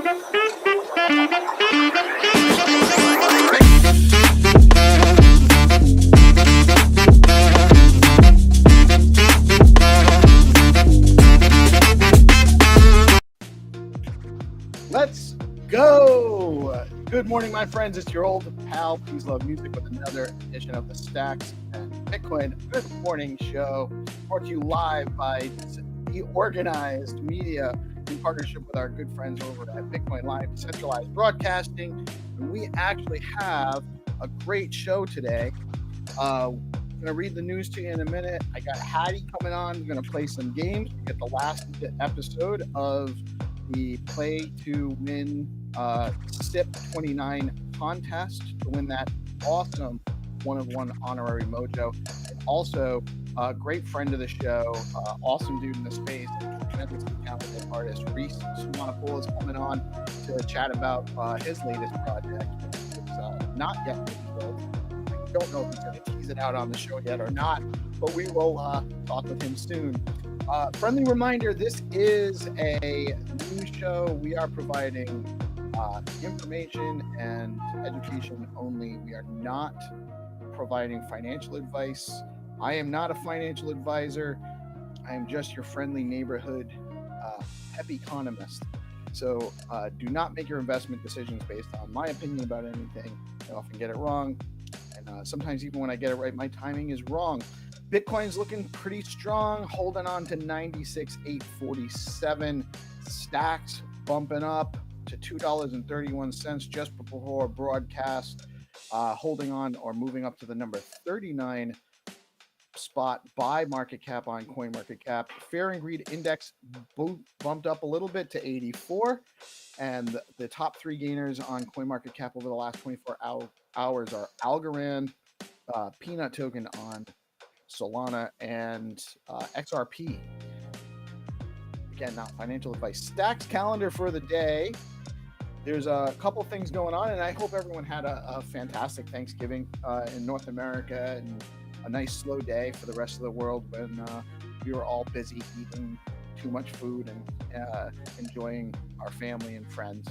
Let's go. Good morning, my friends. It's your old pal, PeaceLoveMusic, with another edition of the Stacks and Bitcoin Good Morning Show, brought to you live by DeOrganized Media in partnership with our good friends over at BitcoinLive, Decentralized Broadcasting. And we actually have a great show today. I'm going to read the news to you in a minute. I got Haddy coming on. We're going to play some games. We get the last episode of the Play to Win SIP 29 contest to win that awesome one-of-one honorary mojo. And also a great friend of the show, awesome dude in the space, tremendously talented artist, Reece is coming on to chat about his latest project. It's not yet revealed. I don't know if he's going to tease it out on the show yet or not, but we will talk with him soon. Friendly reminder, this is a new show. We are providing information and education only. We are not providing financial advice. I am not a financial advisor. I am just your friendly neighborhood pep economist. So do not make your investment decisions based on my opinion about anything. I often get it wrong. And sometimes even when I get it right, my timing is wrong. Bitcoin's looking pretty strong, holding on to 96,847. Stacks bumping up to $2.31 just before broadcast, holding on or moving up to the number 39 spot by market cap on CoinMarketCap. Fear and Greed Index bumped up a little bit to 84, and the top three gainers on CoinMarketCap over the last 24 hours are Algorand, Peanut Token on Solana, and XRP. Again, not financial advice. Stacks calendar for the day. There's a couple things going on, and I hope everyone had a fantastic Thanksgiving in North America, and a nice slow day for the rest of the world when we were all busy eating too much food and enjoying our family and friends.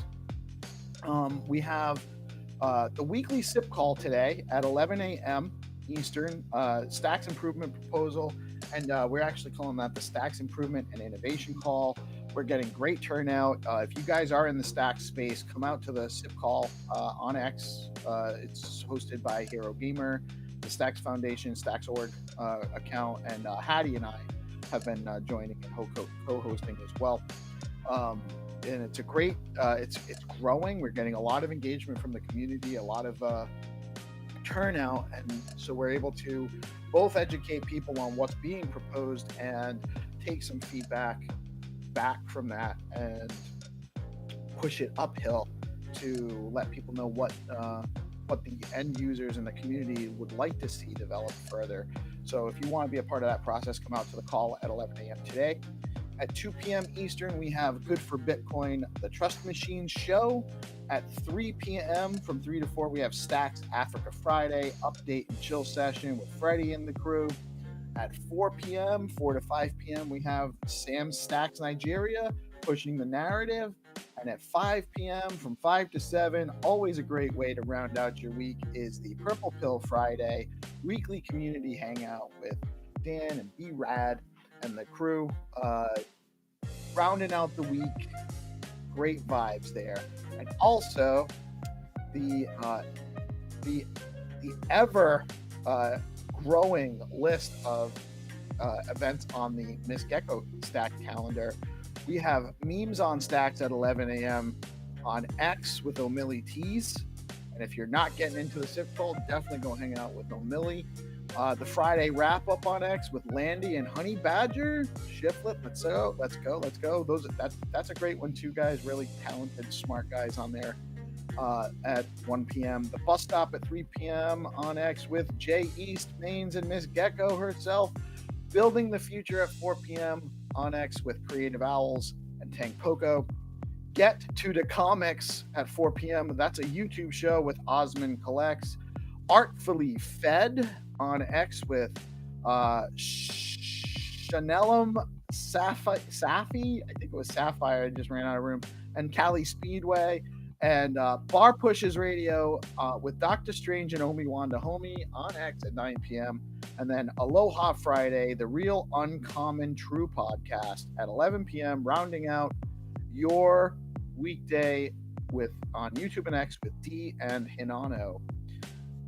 We have the weekly SIP call today at 11 a.m. Eastern, Stacks Improvement Proposal, and we're actually calling that the Stacks Improvement and Innovation Call. We're getting great turnout. If you guys are in the Stacks space, come out to the SIP call on X. It's hosted by Hero Gamer, the Stacks Foundation, Stacks.org account, and Haddy and I have been joining and co-hosting as well. And it's a great, it's growing. We're getting a lot of engagement from the community, a lot of turnout, and so we're able to both educate people on what's being proposed and take some feedback back from that and push it uphill to let people know what the end users and the community would like to see develop further. So if you want to be a part of that process, come out to the call at 11 a.m. today. At 2 p.m. Eastern, we have Good for Bitcoin, the Trust Machine show. At 3 p.m. from 3 to 4, we have Stacks Africa Friday, update and chill session with Freddie and the crew. At 4 p.m., 4 to 5 p.m., we have Sam Stacks Nigeria pushing the narrative. And at 5 p.m. from 5 to 7, always a great way to round out your week, is the Purple Pill Friday weekly community hangout with Dan and B-Rad and the crew. Rounding out the week, great vibes there. And also the ever growing list of events on the Miss Gecko Stack calendar. We have memes on Stacks at 11 a.m. on X with O'Milly Tees. And if you're not getting into the SIP call, definitely go hang out with O'Milly. The Friday wrap up on X with Landy and Honey Badger. Shiflet, let's go. That's a great one too, guys. Really talented, smart guys on there. At 1 p.m. The bus stop at 3 p.m. on X with Jay East, Mains, and Miss Gecko herself. Building the Future at 4 p.m. on X with Creative Owls and Tank Poco. Get to the Comics at 4 p.m. That's a YouTube show with Osman Collects. Artfully Fed on X with Chanelum Safi, I think it was Sapphire, I just ran out of room, and Cali Speedway, and Bar Pushes Radio with Dr. Strange and Omi Wanda Homie on X at 9 p.m. And then Aloha Friday, the Real Uncommon True podcast at 11 p.m., rounding out your weekday with on YouTube and X with D and Hinano.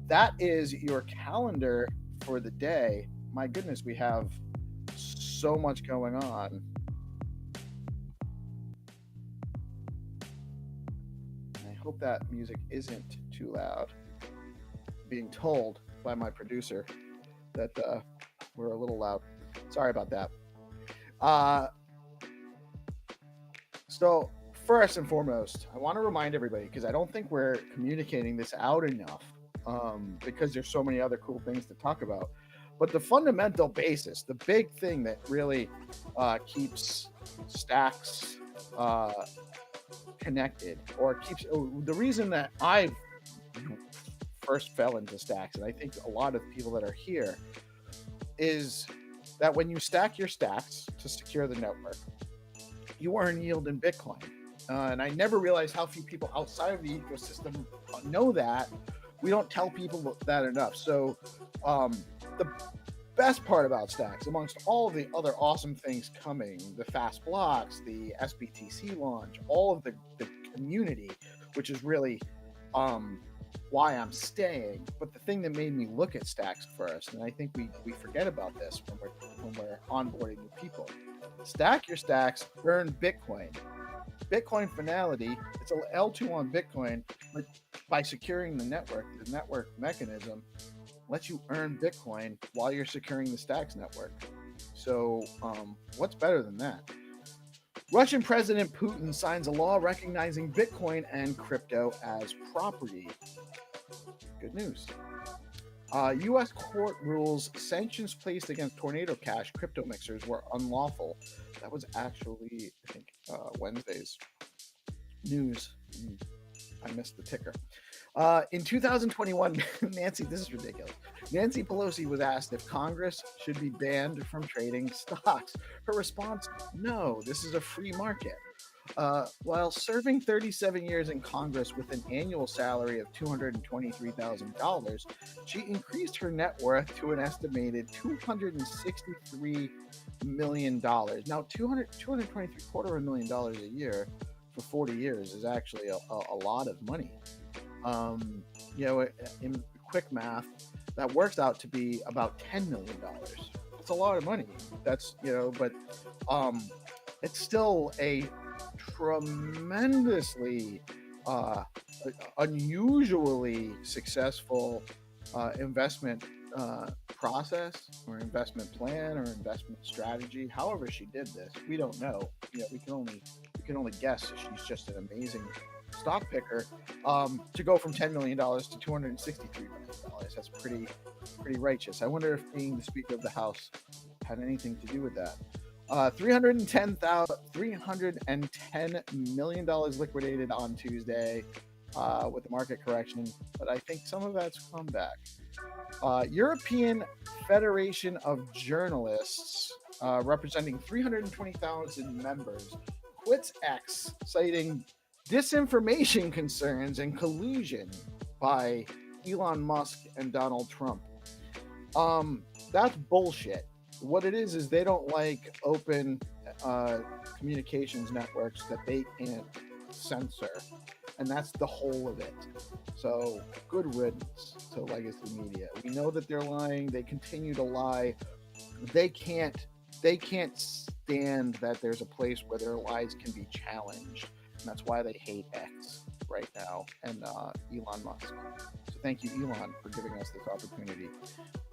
That is your calendar for the day. My goodness, we have so much going on. I hope that music isn't too loud. Being told by my producer that we're a little loud. Sorry about that. So first and foremost, I want to remind everybody, because I don't think we're communicating this out enough, because there's so many other cool things to talk about. But the fundamental basis, the big thing that really keeps Stacks connected, or keeps the reason that I first fell into Stacks, and I think a lot of people that are here, is that when you stack your stacks to secure the network, you earn yield in Bitcoin. And I never realized how few people outside of the ecosystem know that. We don't tell people that enough. So the best part about Stacks, amongst all the other awesome things coming, the fast blocks, the SBTC launch, all of the community, which is really why I'm staying. But the thing that made me look at Stacks first, and I think we forget about this when we're onboarding new people, stack your stacks, earn Bitcoin. Bitcoin finality, it's an L2 on Bitcoin, but by securing the network mechanism lets you earn Bitcoin while you're securing the Stacks network. So what's better than that? Russian President Putin signs a law recognizing Bitcoin and crypto as property. Good news. U.S. court rules sanctions placed against Tornado Cash crypto mixers were unlawful. That was actually, I think, Wednesday's news. I missed the ticker. In 2021, this is ridiculous. Nancy Pelosi was asked if Congress should be banned from trading stocks. Her response, no, this is a free market. While serving 37 years in Congress with an annual salary of $223,000, she increased her net worth to an estimated $263 million. Now, $223,250,000 a year for 40 years is actually a lot of money. In quick math, that works out to be about $10 million. That's a lot of money. That's, but it's still a tremendously unusually successful investment process, or investment plan, or investment strategy. However she did this, we don't know. We can only guess. She's just an amazing stock picker. To go from $10 million to $263 million, that's pretty righteous. I wonder if being the Speaker of the House had anything to do with that. $310 million liquidated on Tuesday with the market correction, but I think some of that's come back. European Federation of Journalists, representing 320,000 members, quits X, citing disinformation concerns and collusion by Elon Musk and Donald Trump. That's bullshit. What it is they don't like open communications networks that they can't censor, and that's the whole of it. So good riddance to legacy media. We know that they're lying. They continue to lie. They can't stand that there's a place where their lies can be challenged, and that's why they hate X right now and Elon Musk. So thank you, Elon, for giving us this opportunity.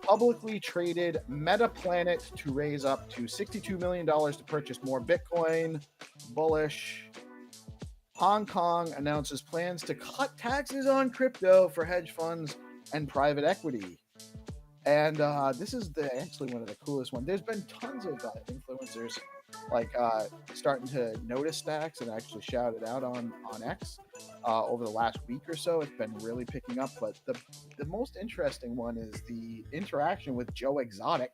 Publicly traded MetaPlanet to raise up to $62 million to purchase more Bitcoin. Bullish. Hong Kong announces plans to cut taxes on crypto for hedge funds and private equity. And this is actually one of the coolest ones. There's been tons of influencers starting to notice Stacks and actually shout it out on X over the last week or so. It's been really picking up, but the most interesting one is the interaction with Joe Exotic,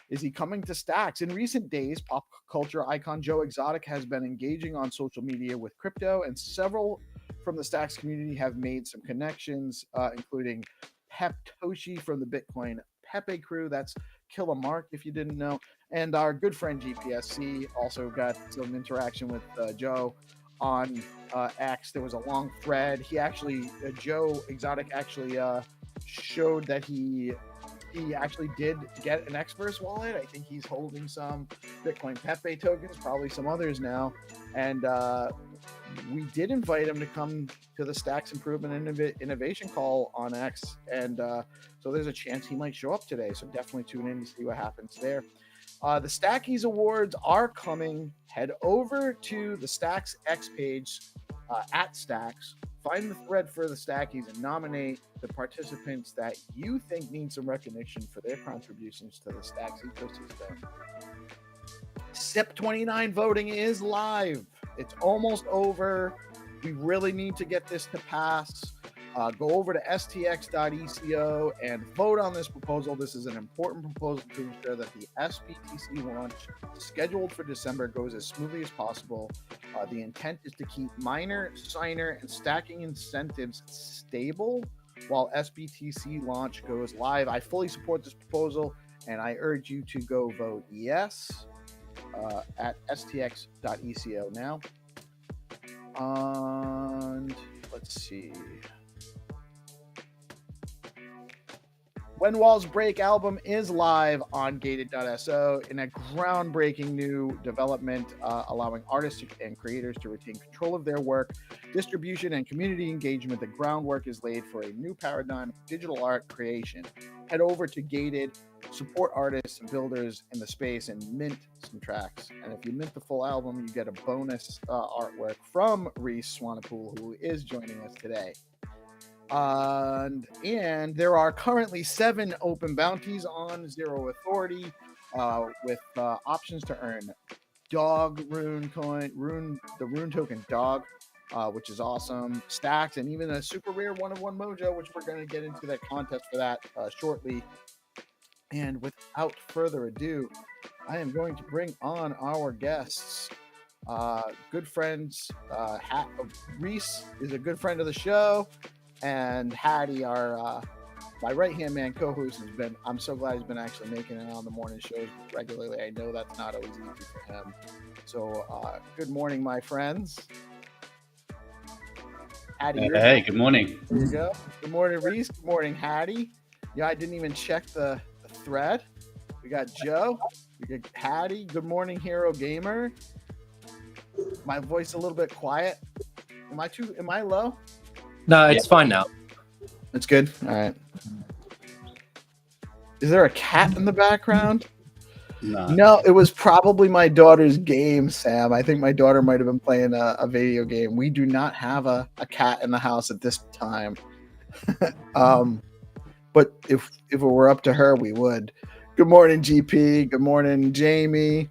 Is he coming to Stacks? In recent days, pop culture icon Joe Exotic has been engaging on social media with crypto, and several from the Stacks community have made some connections, including Pep Toshi from the Bitcoin Pepe crew. That's Killer Mark, if you didn't know. And our good friend GPSC also got some interaction with Joe on X. There was a long thread. He actually, Joe Exotic actually showed that he actually did get an Xverse wallet. I think he's holding some Bitcoin Pepe tokens, probably some others now. And we did invite him to come to the Stacks Improvement and Innovation call on X. And so there's a chance he might show up today. So definitely tune in to see what happens there. The Stackies Awards are coming. Head over to the Stacks X page at Stacks. Find the thread for the Stackies and nominate the participants that you think need some recognition for their contributions to the Stacks ecosystem. SIP 29 voting is live. It's almost over. We really need to get this to pass. Go over to stx.eco and vote on this proposal. This is an important proposal to ensure that the SBTC launch scheduled for December goes as smoothly as possible. The intent is to keep miner, signer, and stacking incentives stable while SBTC launch goes live. I fully support this proposal, and I urge you to go vote yes at stx.eco now. And let's see. When Walls Break album is live on gated.so in a groundbreaking new development, allowing artists and creators to retain control of their work, distribution, and community engagement. The groundwork is laid for a new paradigm of digital art creation. Head over to Gated, support artists and builders in the space, and mint some tracks. And if you mint the full album, you get a bonus artwork from Reece Swanapool, who is joining us today. And there are currently 7 open bounties on Zero Authority with options to earn dog rune coin, the rune token dog, which is awesome, stacks, and even a super rare 1-of-1 mojo, which we're going to get into that contest for that shortly. And without further ado, I am going to bring on our guests. Good friends. Reece is a good friend of the show. And Haddy, our my right-hand man co-host, I'm so glad he's been actually making it on the morning shows regularly. I know that's not always easy for him. So good morning, my friends. Haddy, hey, good morning. There you go. Good morning, Reece. Good morning, Haddy. Yeah, I didn't even check the thread. We got Joe. We got Haddy. Good morning, Hero Gamer. My voice a little bit quiet. Am I low? No, it's fine now. It's good? All right. Is there a cat in the background? No, it was probably my daughter's game, Sam. I think my daughter might have been playing a video game. We do not have a cat in the house at this time. But if it were up to her, we would. Good morning, GP. Good morning, Jamie.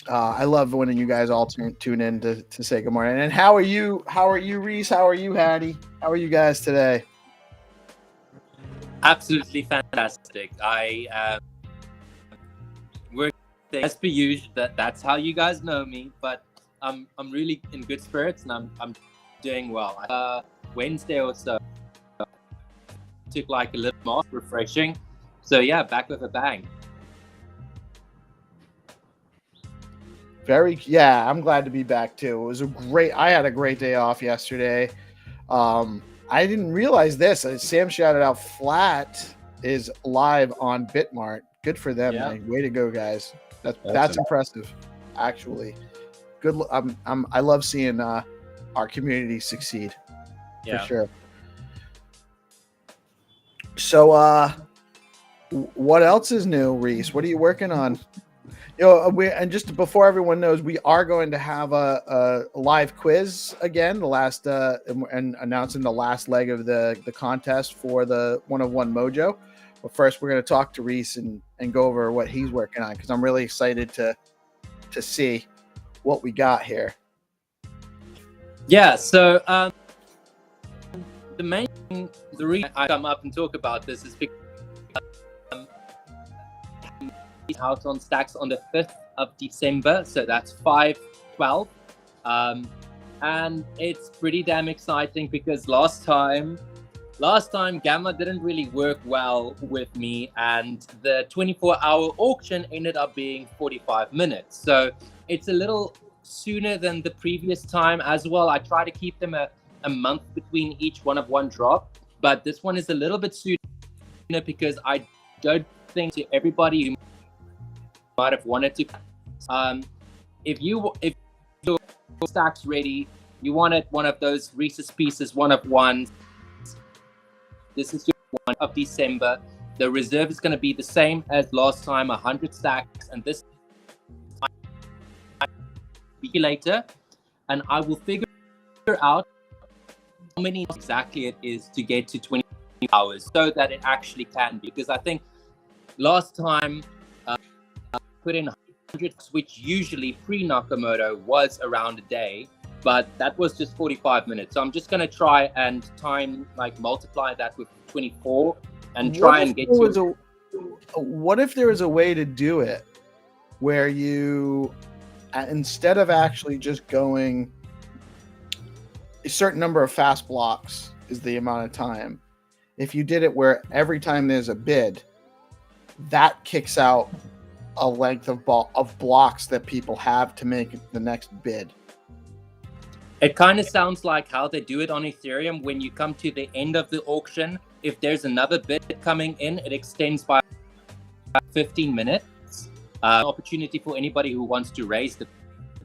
I love when you guys all tune in to say good morning. And how are you? How are you, Reece? How are you, Haddy? How are you guys today? Absolutely fantastic. We're as per usual. That's how you guys know me. But I'm really in good spirits and I'm doing well. Wednesday or so took like a little more refreshing. So yeah, back with a bang. I'm glad to be back too. It was I had a great day off yesterday. I didn't realize this. Sam shouted out Flat is live on Bitmart. Good for them. Yeah. Man. Way to go, guys. That's impressive. Actually, good. I love seeing our community succeed. Yeah. For sure. So, what else is new, Reece? What are you working on? And just before everyone knows, we are going to have a live quiz again, and announcing the last leg of the contest for the 1-of-1 mojo. But first, we're going to talk to Reece and go over what he's working on, because I'm really excited to see what we got here. Yeah. So the reason I come up and talk about this is because out on Stacks on the 5th of December, so that's 5/12. And it's pretty damn exciting because last time Gamma didn't really work well with me, and the 24-hour auction ended up being 45 minutes. So it's a little sooner than the previous time as well. I try to keep them a month between each one drop, but this one is a little bit sooner because I don't think to everybody who might have wanted to, if your stack's ready, you wanted one of those Reese's Pieces 1-of-1s, this is your 1 of December. The reserve is going to be the same as last time, 100 stacks, and this later, and I will figure out how many exactly it is to get to 20 hours so that it actually can be, because I think last time I put in 100, which usually pre-Nakamoto was around a day, but that was just 45 minutes. So I'm just going to try and multiply that with 24 and try and get to... What if there was a way to do it where you, instead of actually just going a certain number of fast blocks is the amount of time, if you did it where every time there's a bid, that kicks out a length of blocks that people have to make the next bid? It kind of sounds like how they do it on Ethereum. When you come to the end of the auction, if there's another bid coming in, it extends by 15 minutes. Opportunity for anybody who wants to raise the...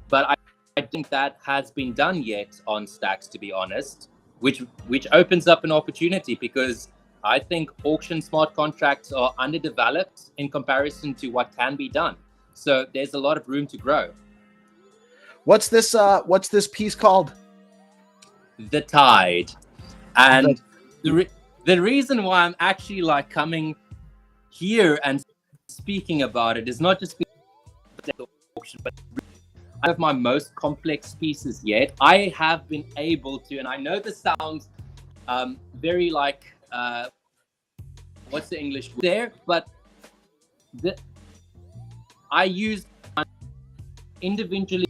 But I think that has been done yet on Stacks, to be honest, which opens up an opportunity, because I think auction smart contracts are underdeveloped in comparison to what can be done. So there's a lot of room to grow. What's this piece called? The Tide. And the reason why I'm actually coming here and speaking about it is not just because the auction, but one of my most complex pieces yet. I have been able to, and I know this sounds very what's the English word there, but I used individually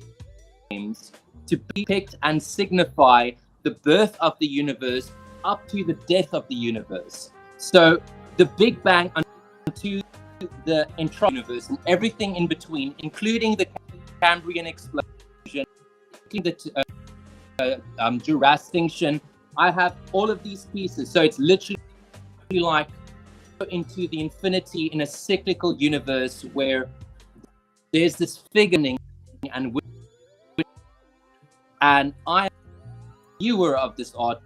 to depict and signify the birth of the universe up to the death of the universe. So the Big Bang unto the entire universe and everything in between, including the Cambrian explosion, the Jurassic extinction. I have all of these pieces, so it's literally like into the infinity in a cyclical universe where there's this figuring, and I am a viewer of this art,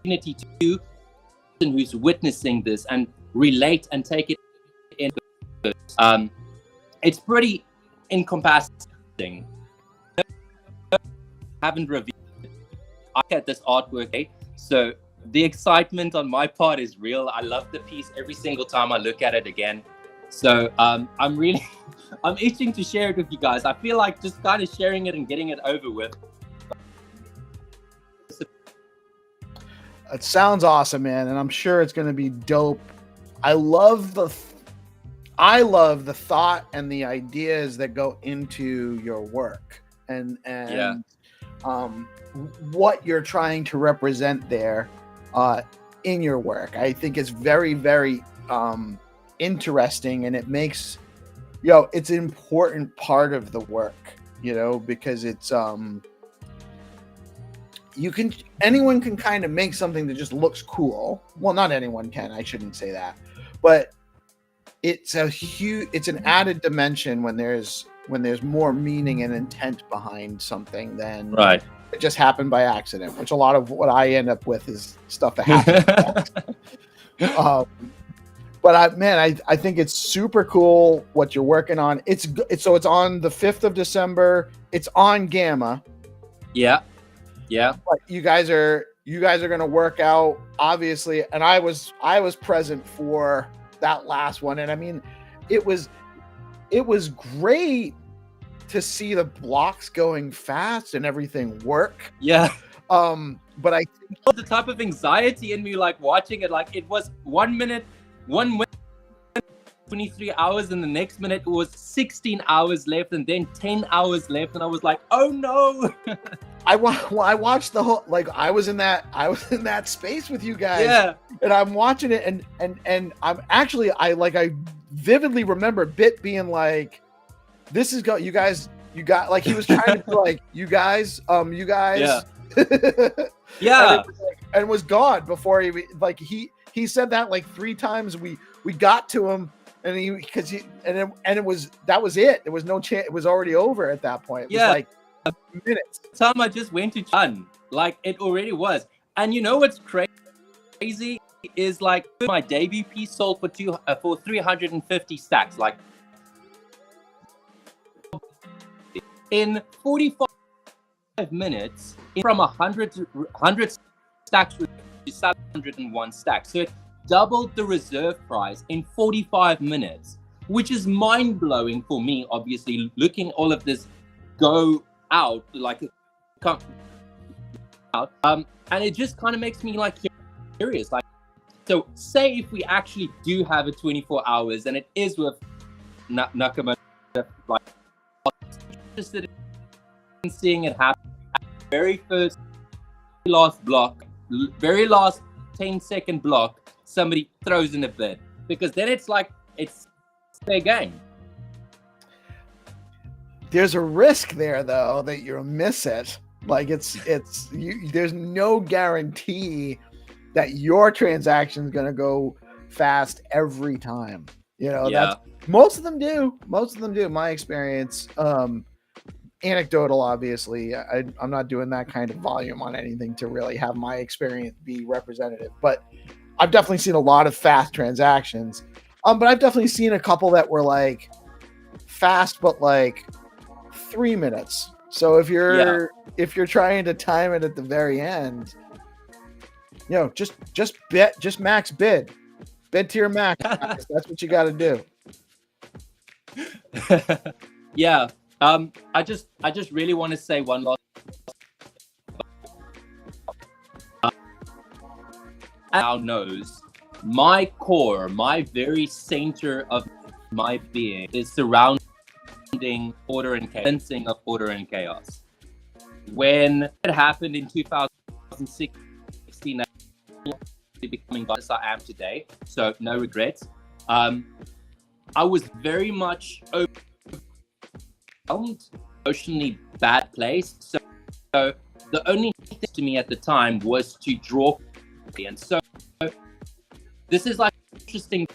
opportunity to person who's witnessing this and relate and take it in. It's pretty encompassing. I haven't reviewed it. I get this artwork, right? So the excitement on my part is real. I love the piece every single time I look at it again. So I'm itching to share it with you guys. I feel like just kind of sharing it and getting it over with. It sounds awesome, man, and I'm sure it's going to be dope. I love the thought and the ideas that go into your work, and what you're trying to represent there in your work. I think it's very, very interesting, and it makes it's an important part of the work, because it's anyone can kind of make something that just looks cool. Well, not anyone can, I shouldn't say that, but it's an added dimension when there's more meaning and intent behind something than it just happened by accident, which a lot of what I end up with is stuff that happens by accident. But I think it's super cool what you're working on. It's on the 5th of December. It's on Gamma. Yeah. But you guys are going to work out, obviously, and I was present for that last one, and I mean, it was great to see the blocks going fast and everything work. Yeah. But I think the type of anxiety in me, watching it, it was 1 minute, 23 hours, and the next minute it was 16 hours left, and then 10 hours left, and I was like, oh no. I watched the whole, like, I was in that space with you guys. Yeah. And I'm watching it, and I'm actually, I vividly remember Bit being like, this is you guys, you got, like, he was trying to be like, you guys. Yeah. Yeah. And it was gone before he said that like 3 times. We got to him, and it was, that was it. There was no chance. It was already over at that point. It was like minutes. Time I just went to done. Like, it already was. And you know what's crazy is, like, my debut piece sold for 350 stacks. Like, in 45 minutes, from 100 stacks to 701 stacks. So it doubled the reserve price in 45 minutes, which is mind-blowing for me, obviously, looking all of this go out, like, come out. And it just kind of makes me, like, curious. Like, so say if we actually do have a 24 hours and it is with Nakamoto, like, interested in seeing it happen. Very last block, very last 10-second block, somebody throws in a bid, because then it's like, it's their game. There's a risk there, though, that you'll miss it. Like, there's no guarantee that your transaction is going to go fast every time. You know, that's, most of them do. My experience, anecdotal, obviously. I'm not doing that kind of volume on anything to really have my experience be representative, but I've definitely seen a lot of fast transactions. But I've definitely seen a couple that were like fast, but like 3 minutes. So if you're trying to time it at the very end, you know, just max bid to your max. That's what you got to do. Yeah. I just really want to say one last. Now knows my core, my very center of my being is surrounding order and chaos, sensing of order and chaos. When it happened in 2016, becoming as I am today, so no regrets. I was very much emotionally bad place. So the only thing to me at the time was to draw, and so this is like interesting.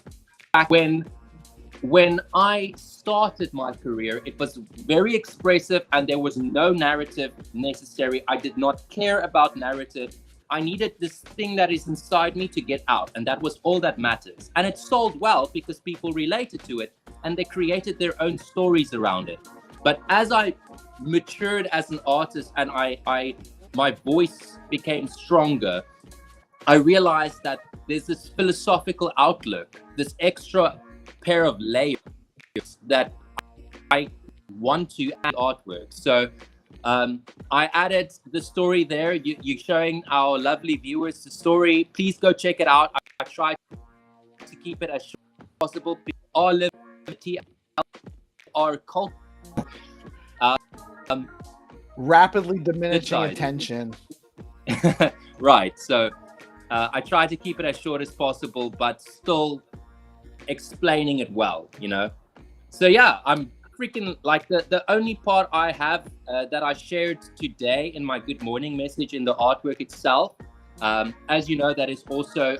Back when I started my career, it was very expressive and there was no narrative necessary. I did not care about narrative. I needed this thing that is inside me to get out, and that was all that matters. And it sold well because people related to it and they created their own stories around it. But as I matured as an artist and my voice became stronger, I realized that there's this philosophical outlook, this extra pair of layers that I want to add artwork. So I added the story there. You're showing our lovely viewers the story. Please go check it out. I try to keep it as short as possible. Our liberty, our culture. Rapidly diminishing attention. Right. So I try to keep it as short as possible, but still explaining it well, you know? So yeah, I'm freaking like the only part I have that I shared today in my good morning message in the artwork itself. As you know, that is also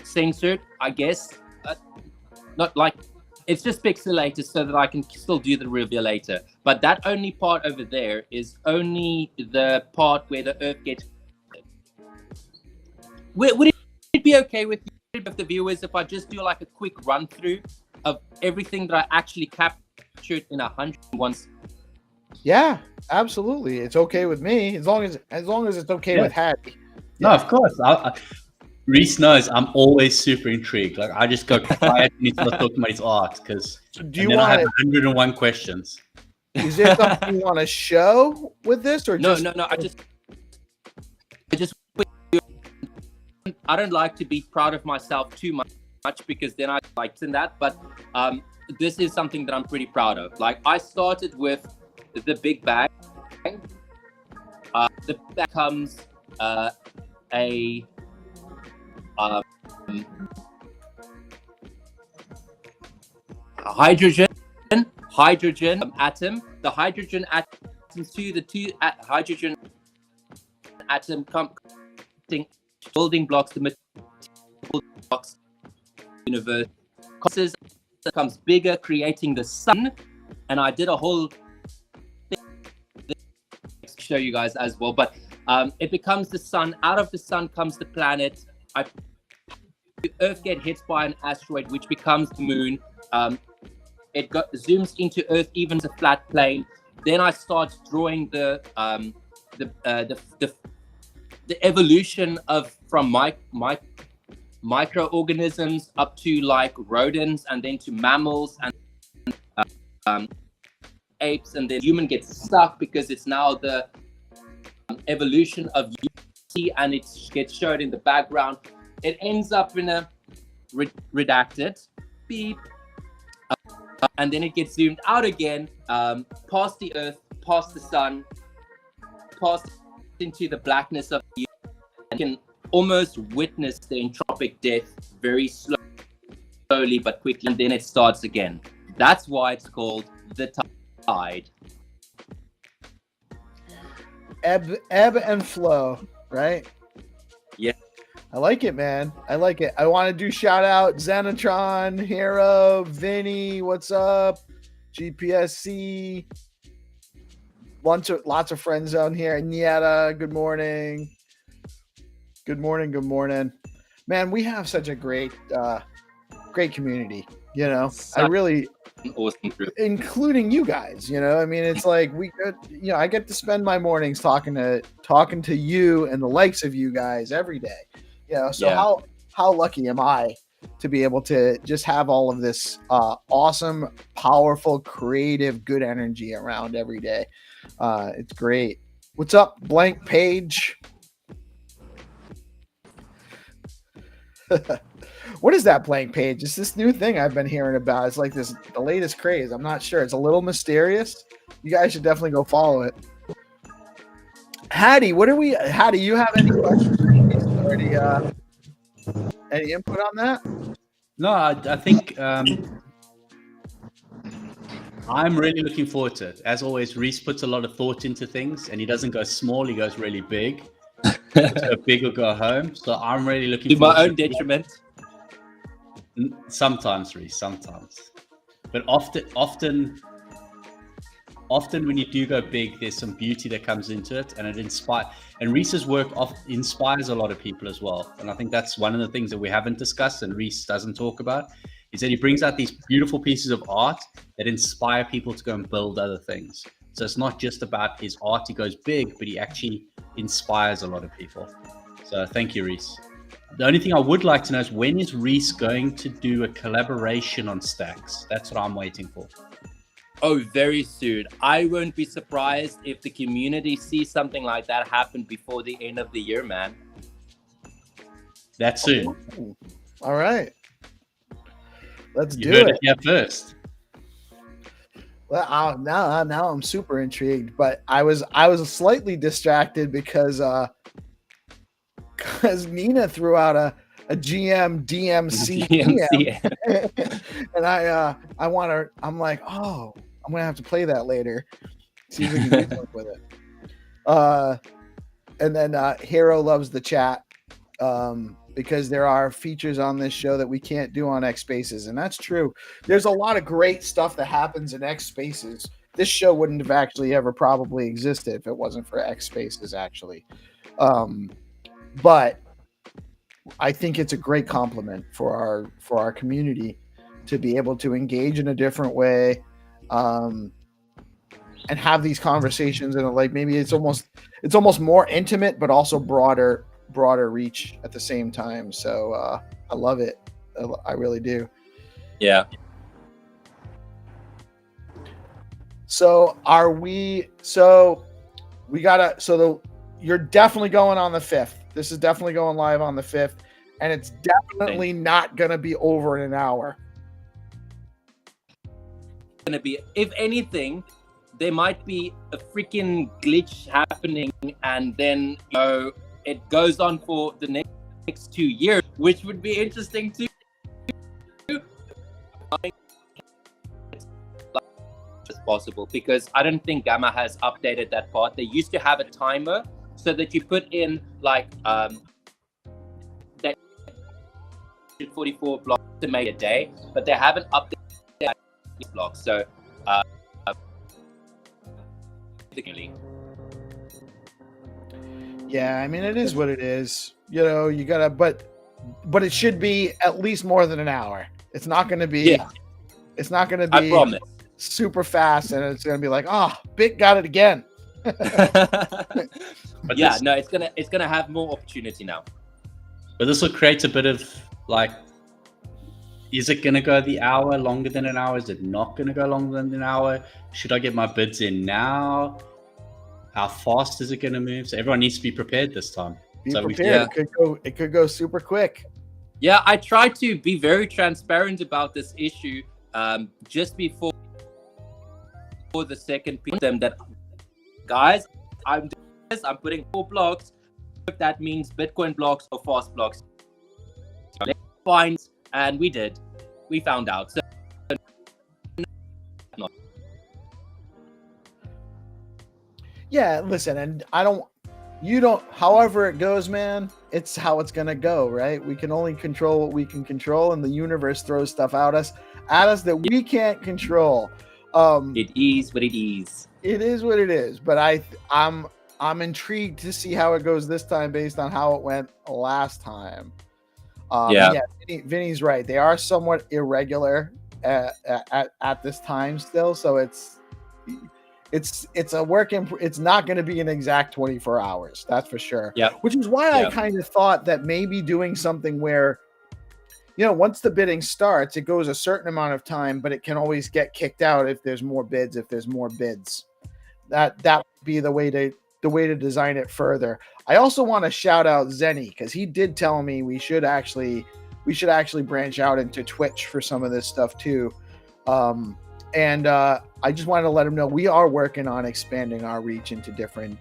censored, I guess. Not like, it's just pixelated so that I can still do the reveal later. But that only part over there is only the part where the earth gets. Would it be okay with you, with the viewers, if I just do like a quick run through of everything that I actually captured in 101? Yeah, absolutely. It's okay with me as long as it's okay with Haddy. No, of course. Reece knows I'm always super intrigued. Like, I just go quiet and he's not talking about his art because I have 101 questions. Is there something you want to show with this, or No. I don't like to be proud of myself too much because then I like in that. But this is something that I'm pretty proud of. Like I started with the big bang. The bag comes a hydrogen atom. The hydrogen atoms to the two hydrogen atom building blocks, the material blocks, universe becomes bigger, creating the sun. And I did a whole thing to show you guys as well. But it becomes the sun. Out of the sun comes the planet. The Earth get hit by an asteroid, which becomes the moon. It zooms into Earth, even as a flat plane. Then I start drawing the evolution of from microorganisms up to like rodents, and then to mammals and apes, and then human gets stuck because it's now the evolution of humanity, and it gets showed in the background. It ends up in a redacted beep, and then it gets zoomed out again, past the Earth, past the sun, past into the blackness of the universe. You can almost witness the entropic death very slowly but quickly, and then it starts again. That's why it's called the tide. Ebb and flow, right? Yeah. I like it, man. I like it. I want to do shout out Xenotron, Hero, Vinny, what's up? GPSC. Lots of friends on here. Nieta, good morning. Good morning. Man, we have such a great community, you know. I really awesome group. Including you guys, you know. I mean, it's like I get to spend my mornings talking to you and the likes of you guys every day. You know, so Yeah. how lucky am I to be able to just have all of this awesome, powerful, creative, good energy around every day. It's great. What's up, blank page? What is that blank page? It's this new thing I've been hearing about. It's like the latest craze. I'm not sure. It's a little mysterious. You guys should definitely go follow it. Haddy, Haddy, you have any questions? Any input on that? No, I think I'm really looking forward to it. As always, Reece puts a lot of thought into things, and he doesn't go small, he goes really big. Go big or go home. So I'm really looking forward to my own detriment. Sometimes, Reece, sometimes. But often when you do go big, there's some beauty that comes into it, and it inspires. And Reece's work inspires a lot of people as well. And I think that's one of the things that we haven't discussed, and Reece doesn't talk about, is that he brings out these beautiful pieces of art that inspire people to go and build other things. So it's not just about his art; he goes big, but he actually inspires a lot of people. So thank you, Reece. The only thing I would like to know is, when is Reece going to do a collaboration on Stacks? That's what I'm waiting for. Oh, very soon. I won't be surprised if the community sees something like that happen before the end of the year, man. That soon. Oh, all right. Let's do You heard it. it here first. Well, now I'm super intrigued, but I was slightly distracted because Nina threw out a GM DMC and I'm like, oh, I'm gonna have to play that later. See if we can do something with it. And then Hero loves the chat because there are features on this show that we can't do on X Spaces, and that's true. There's a lot of great stuff that happens in X Spaces. This show wouldn't have actually ever probably existed if it wasn't for X Spaces, actually. But I think it's a great compliment for our community to be able to engage in a different way, and have these conversations, and like maybe it's almost more intimate, but also broader reach at the same time. So I love it. I really do. Yeah. So you're definitely going on the 5th. This is definitely going live on the 5th. and it's definitely not going to be over in an hour. Going to be, if anything, there might be a freaking glitch happening, and then it goes on for the next 2 years, which would be interesting too. As possible, because I don't think Gamma has updated that part. They used to have a timer so that you put in like that 44 blocks to make a day, but they haven't updated blocks. So yeah, I mean, it is what it is. You gotta, but it should be at least more than an hour. It's not going to be. Yeah. It's not going to be. I promise. Super fast, and it's going to be like, Bit got it again. But yeah, no, it's gonna have more opportunity now. But this will create a bit of like, is it going to go the hour, longer than an hour? Is it not going to go longer than an hour? Should I get my bids in now? How fast is it going to move? So everyone needs to be prepared this time. Be prepared. It could go super quick. Yeah, I try to be very transparent about this issue just before the second piece them that, guys, I'm putting 4 blocks. If that means Bitcoin blocks or fast blocks, let's find, and we did. We found out. So, yeah, listen, and however it goes, man, it's how it's gonna go, right? We can only control what we can control, and the universe throws stuff at us that we can't control. It is what it is. It is what it is. But I'm intrigued to see how it goes this time based on how it went last time. Yeah, Vinny's right. They are somewhat irregular at this time still. So it's a work it's not going to be an exact 24 hours. That's for sure. Yeah. Which is why I kind of thought that maybe doing something where, once the bidding starts, it goes a certain amount of time, but it can always get kicked out if there's more bids. That would be the way to design it further. I also want to shout out Zenny, because he did tell me we should actually branch out into Twitch for some of this stuff too. And I just wanted to let him know we are working on expanding our reach into different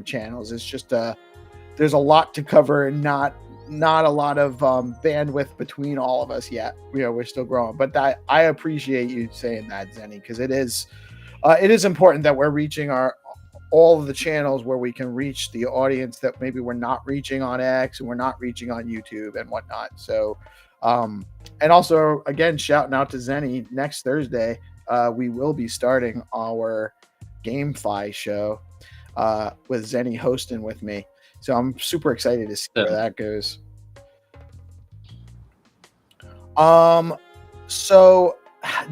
channels. It's just there's a lot to cover and not a lot of bandwidth between all of us yet. We're still growing, but I appreciate you saying that, Zenny, because it is important that we're reaching all of the channels where we can reach the audience that maybe we're not reaching on X and we're not reaching on YouTube and whatnot. So, and also again, shouting out to Zenny, next Thursday, we will be starting our GameFi show with Zenny hosting with me. So I'm super excited to see where that goes. So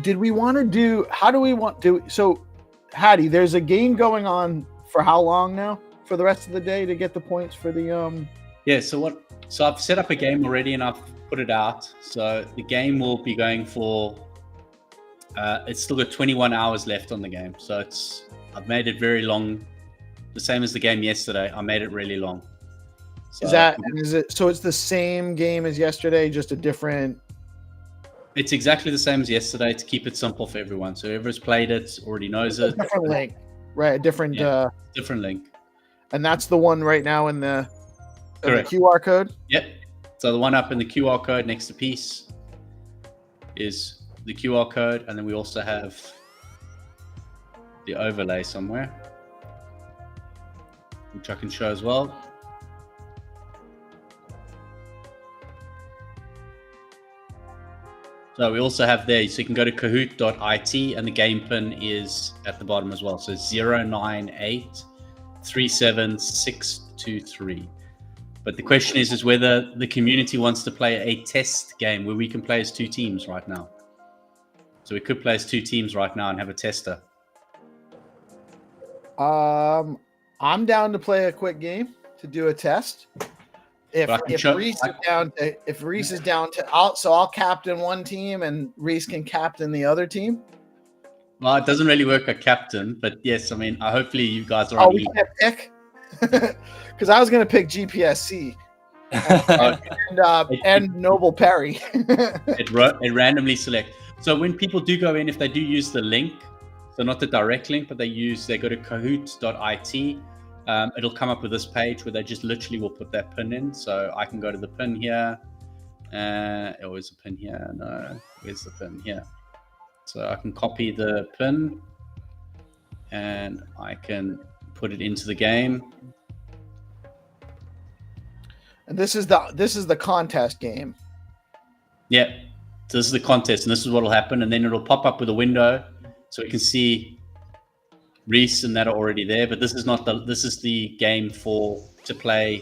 did we want to do, how do we want to, so Haddy, there's a game going on for how long now? For the rest of the day to get the points for the Yeah, so I've set up a game already and I've put it out. So the game will be going for it's still got 21 hours left on the game. So I've made it very long. The same as the game yesterday. I made it really long. So it's the same game as yesterday, just a different. It's exactly the same as yesterday to keep it simple for everyone. So whoever's played it already knows it. Different link, right? A different different link. And that's the one right now in the QR code. Yep. So the one up in the QR code next to Peace is the QR code, and then we also have the overlay somewhere, which I can show as well. So we also have there, so you can go to kahoot.it, and the game pin is at the bottom as well. So 09837623. But the question is whether the community wants to play a test game where we can play as 2 teams right now. So we could play as 2 teams right now and have a tester. I'm down to play a quick game to do a test. If Reece is down to, I'll captain one team and Reece can captain the other team. Well, it doesn't really work a captain, but yes, I mean, hopefully you guys are. We can't pick, because I was going to pick GPSC. and Noble Perry. It randomly select. So when people do go in, if they do use the link, so not the direct link, but they go to kahoot.it, it'll come up with this page where they just literally will put that pin in. So I can go to the pin here. Where's the pin here? No, where's the pin here? So I can copy the pin and I can put it into the game. And this is the contest game. Yeah. So this is the contest, and this is what will happen, and then it'll pop up with a window, so we can see Reece and that are already there. But this is not the. This is the game to play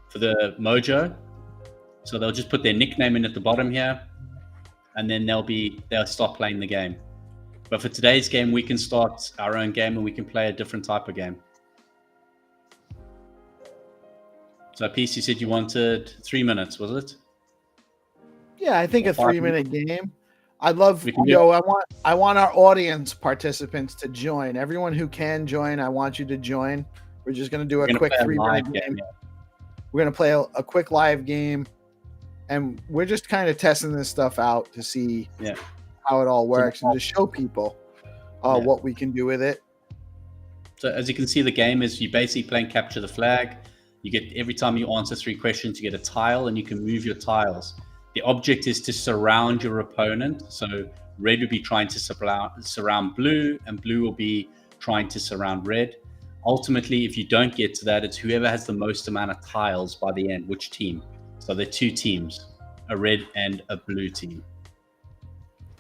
for the Mojo. So they'll just put their nickname in at the bottom here, and then they'll start playing the game. But for today's game, we can start our own game, and we can play a different type of game. So, Peace, you said you wanted 3 minutes, was it? Yeah, I think a 3-minute game. I'd love, I want our audience participants to join. Everyone who can join, I want you to join. We're just going to do a quick 3-minute game. We're going to play a quick live game, and we're just kind of testing this stuff out to see how it all works and to show people what we can do with it. So as you can see, the game is you basically playing capture the flag. You get, every time you answer 3 questions, you get a tile, and you can move your tiles. The object is to surround your opponent. So red will be trying to surround blue, and blue will be trying to surround red. Ultimately, if you don't get to that, it's whoever has the most amount of tiles by the end, which team. So there are 2 teams, a red and a blue team.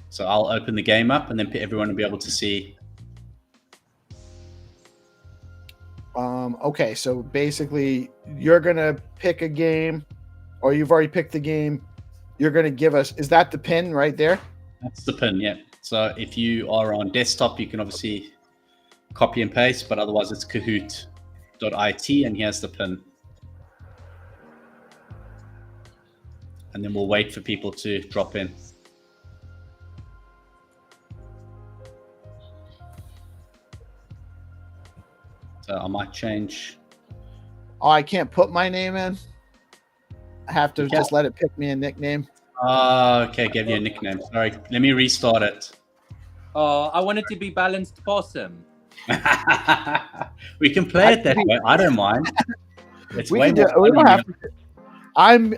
So I'll open the game up, and then everyone will be able to see. Okay, so basically you're going to pick a game, or you've already picked the game. You're going to give us, is that the pin right there? That's the pin, yeah. So if you are on desktop, you can obviously copy and paste, but otherwise it's kahoot.it, and here's the pin. And then we'll wait for people to drop in. So I might change. Oh, I can't put my name in? I have to just let it pick me a nickname. Okay, give you a nickname. Sorry, let me restart it. Oh, I want it to be Balanced Possum. We can play it that way. I don't mind. It's we way can do, more we don't fun have to. I'm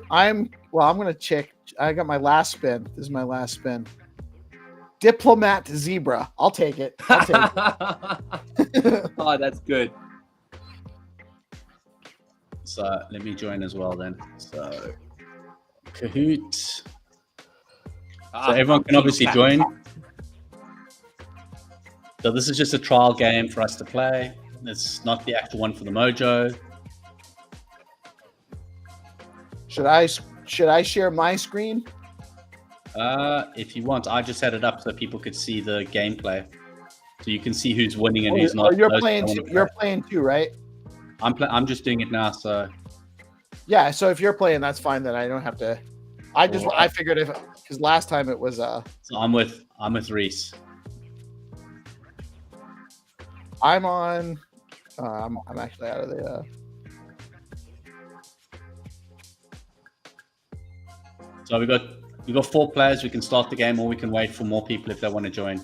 gonna check. I got my last spin. This is my last spin. Diplomat Zebra. I'll take it. Oh, that's good. So let me join as well then. So Kahoot. So everyone can obviously join. So this is just a trial game for us to play. It's not the actual one for the Mojo. Should I share my screen? If you want, I just set it up so people could see the gameplay, so you can see who's winning and who's not. You're playing too, right? I'm just doing it now. So yeah. So if you're playing, that's fine. Then I don't have to. I figured because last time it was So I'm with Reece. I'm on. I'm actually out of the. So we've got 4 players. We can start the game, or we can wait for more people if they want to join.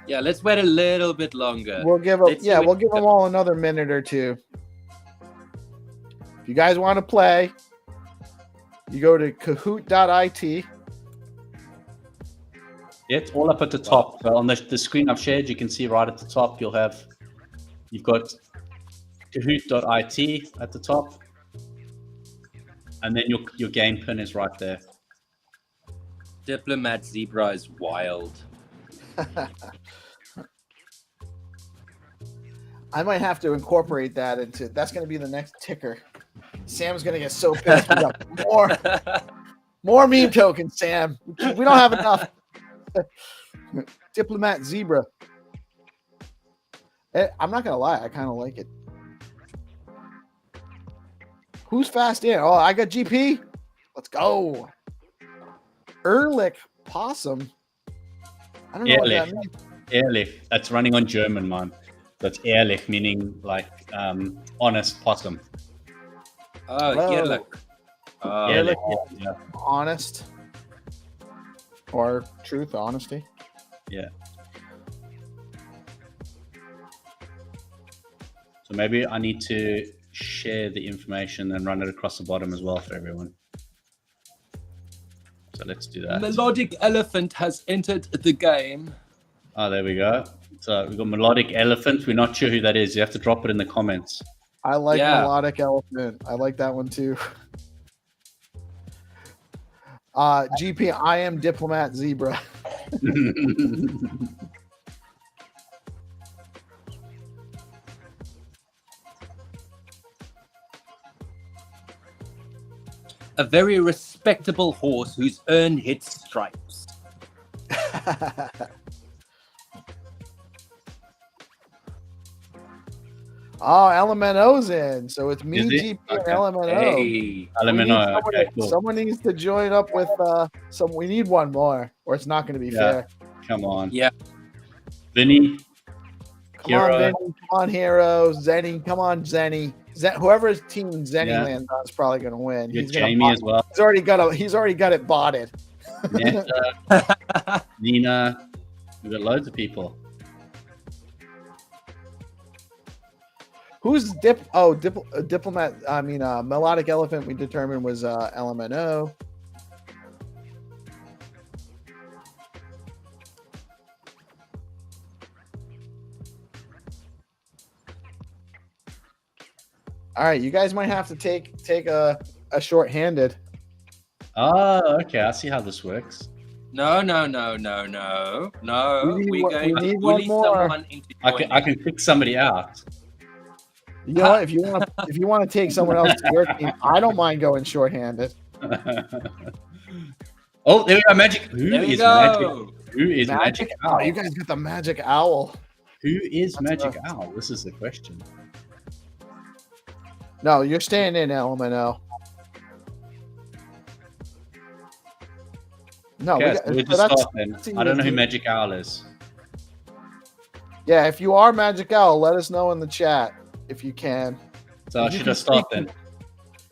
Yeah, let's wait a little bit longer. We'll give them all another minute or two. If you guys want to play, you go to kahoot.it. Yeah, it's all up at the top. So on the screen I've shared, you can see right at the top, you've got kahoot.it at the top. And then your game pin is right there. Diplomat Zebra is wild. I might have to incorporate that into. That's going to be the next ticker. Sam's going to get so pissed. We got more meme tokens, Sam. We don't have enough. Diplomat Zebra. I'm not going to lie. I kind of like it. Who's fast in? Oh, I got GP. Let's go. Ehrlich Possum. I don't know what that means. Ehrlich. That's running on German, man. That's Ehrlich, meaning like honest possum. Oh, Hello. heerlijk. Yeah, Look, yeah. honest. Or truth, honesty. Yeah. So maybe I need to share the information and run it across the bottom as well for everyone. So let's do that. Melodic Elephant has entered the game. Oh, there we go. So we've got Melodic Elephant. We're not sure who that is. You have to drop it in the comments. I like Yeah. Melodic Elephant. I like that one too. GP, I am Diplomat Zebra. A very respectable horse who's earned his stripes. Oh, LMNO's in. So it's me, Is it? GP, and Okay. LMNO. Hey. LMNO. Okay, cool. Someone needs to join up with some. We need one more, or it's not going to be Yeah. fair. Come on. Yeah. Vinny. Come on, Hero. Vinny. Come on, Hero. Zenny. Come on, Zenny. Whoever's team Zenny Yeah. lands on is probably going to win. You He's got gonna Jamie as well. He's already got it botted. Nesta, Nina. We've got loads of people. Who's Diplomat? I mean, Melodic Elephant. We determined was LMNO. All right, you guys might have to take a short-handed. Oh, okay. I see how this works. No. We need We're one- going we to need one bully more. someone into joining. I can pick somebody out. You know what? If you want to take someone else to your team, I don't mind going short-handed. Oh, there we go. Magic. Who There we is go. Magic? Who is Magic Owl? Oh, you guys got the Magic Owl. Who is That's Magic a- Owl? This is the question. No, you're staying in LMNO. No, Okay, so we'll just that's- start then. I don't know who Magic Owl is. yeah. If you are Magic Owl, let us know in the chat if you can. So You should can I start speak- then?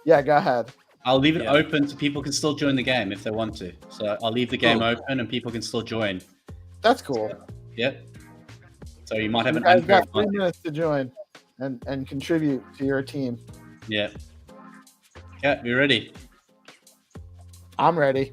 Yeah, go ahead. I'll leave it Yeah. open so people can still join the game if they want to. So I'll leave the game Cool. open and people can still join. That's cool. Yep. So you might have You an guys unfair got 3 advantage. minutes to join and contribute to your team. Yeah. Okay, we ready? I'm ready.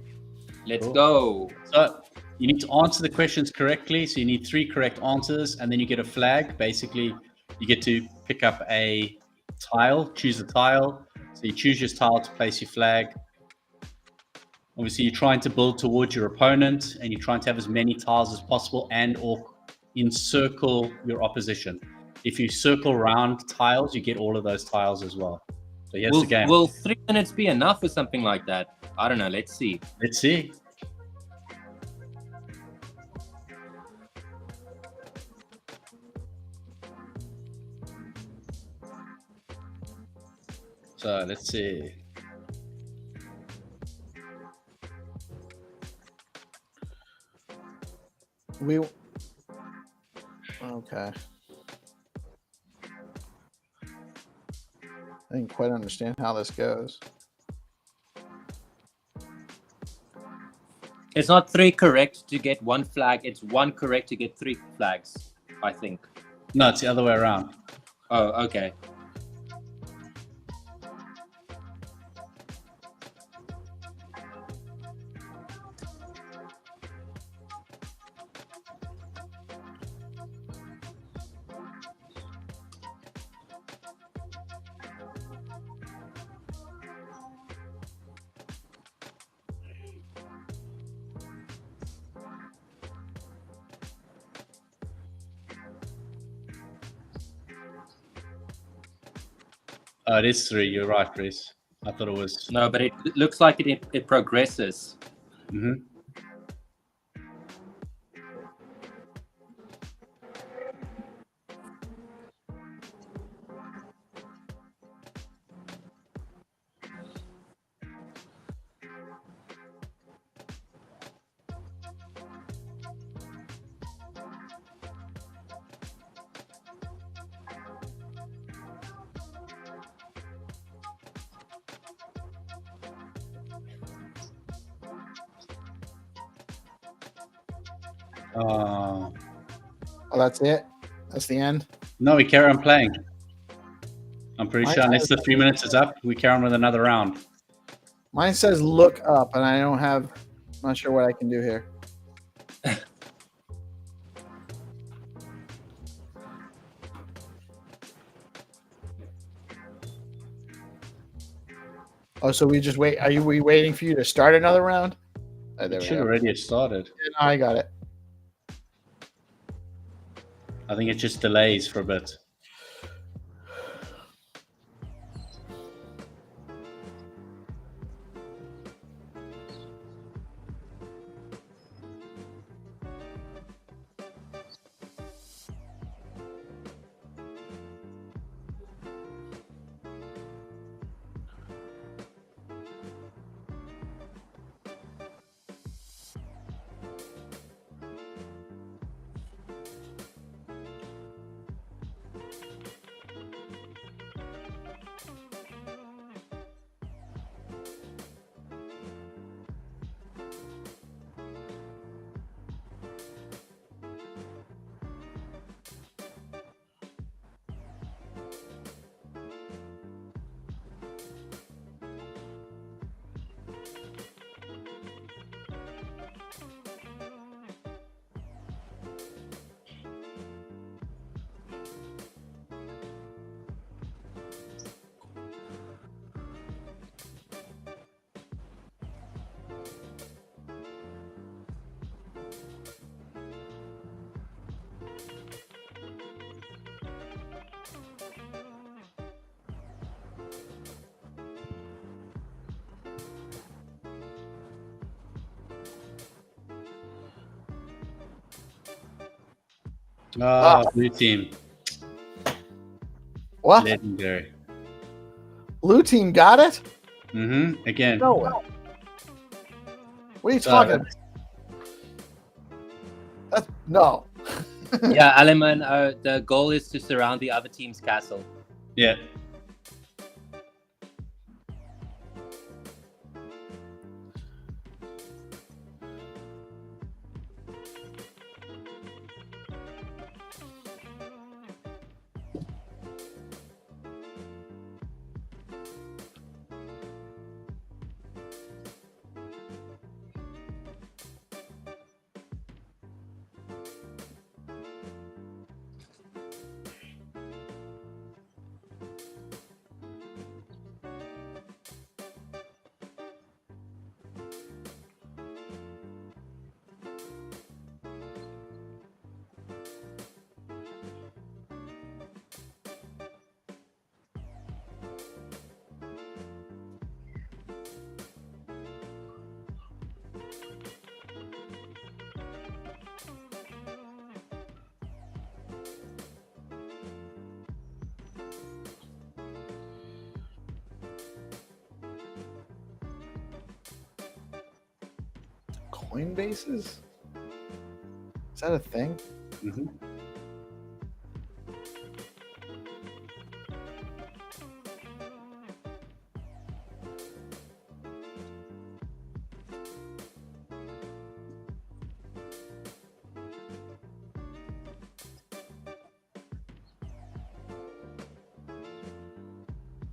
Let's Cool. go. So you need to answer the questions correctly. So you need 3 correct answers, and then you get a flag. Basically, you get to pick up a tile, choose a tile. So you choose your tile to place your flag. Obviously, you're trying to build towards your opponent, and you're trying to have as many tiles as possible and/or encircle your opposition. If you circle around tiles, you get all of those tiles as well. So here's the game. Will 3 minutes be enough or something like that? I don't know. Let's see. Let's see. So let's see. Okay. I didn't quite understand how this goes. It's not 3 correct to get 1 flag. It's 1 correct to get 3 flags, I think. No, it's the other way around. Oh, okay. It is 3. You're right, Reece. I thought it was. No, but it looks like it progresses. Mm-hmm. Oh. Oh, that's it? That's the end? No, we carry on playing. I'm pretty Mine sure unless says- the 3 minutes is up, we carry on with another round. Mine says look up, and I don't have. I'm not sure what I can do here. Oh, so we just wait. We waiting for you to start another round? Oh, there It we should go. already have started. Yeah, no, I got it. I think it just delays for a bit. Blue team. What? Legendary. Blue team got it? Again. No way. What are you talking about? That's, no. Yeah, Aleman, the goal is to surround the other team's castle. Yeah. Coinbases? Is that a thing?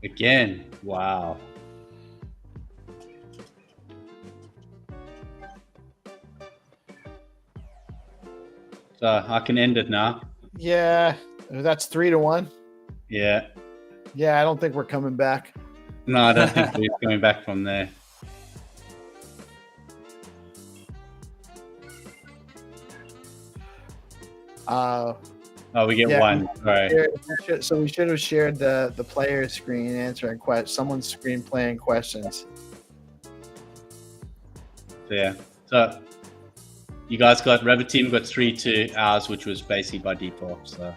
Again. Wow. So I can end it now. Yeah. That's 3-1. Yeah. Yeah, I don't think we're coming back. No, I don't think we're coming back from there. Oh, we get one. All right. So we should have shared the player's screen answering someone's screen playing questions. So, yeah. So you guys got Rabbit Team got 3-2 ours, which was basically by default. So